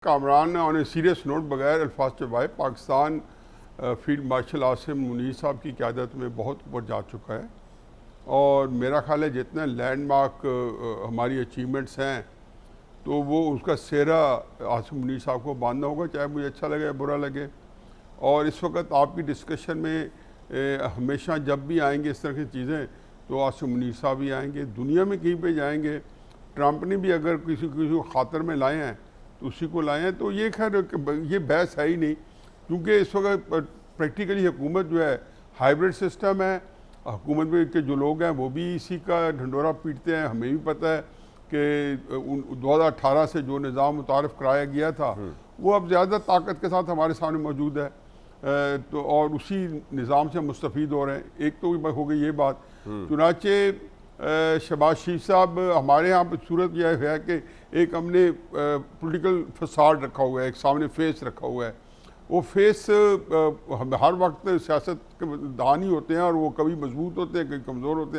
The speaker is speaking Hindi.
Kamran on a serious note बगैर अल्फाज चबाए पाकिस्तान फील्ड मार्शल आसिम मुनीर साहब की क़यादत में बहुत ऊपर जा चुका है और मेरा ख्याल है जितने लैंडमार्क हमारी अचीवमेंट्स हैं तो वो उसका सेहरा आसिम मुनीर साहब को बांधना होगा, चाहे मुझे अच्छा लगे या बुरा लगे। और इस वक्त आपकी डिस्कशन में हमेशा जब भी आएंगे इस तरह की चीज़ें तो आसिम मुनीर साहब भी आएंगे, दुनिया में कहीं पे जाएंगे। ट्रंप ने भी अगर किसी को खातर में लाए हैं तो उसी को लाए हैं, तो ये खैर ये बहस है ही नहीं, क्योंकि इस वक्त प्रैक्टिकली हुकूमत जो है हाइब्रिड सिस्टम है। हुकूमत में के जो लोग हैं वो भी इसी का ढंडोरा पीटते हैं। हमें भी पता है कि 2018 से जो निज़ाम मुतारफ़ कराया गया था वो अब ज़्यादा ताकत के साथ हमारे सामने मौजूद है, तो और उसी निज़ाम से मुस्तफ़ीद हो रहे हैं। एक तो हो गई ये बात। चुनाचे शहबाज शरीफ साहब हमारे यहाँ पर सूरत यह है कि एक हमने पॉलिटिकल फसाड रखा हुआ है, एक सामने फेस रखा हुआ है। वो फेस हर वक्त सियासत के दान ही होते हैं और वो कभी मजबूत होते हैं कभी कमज़ोर होते हैं।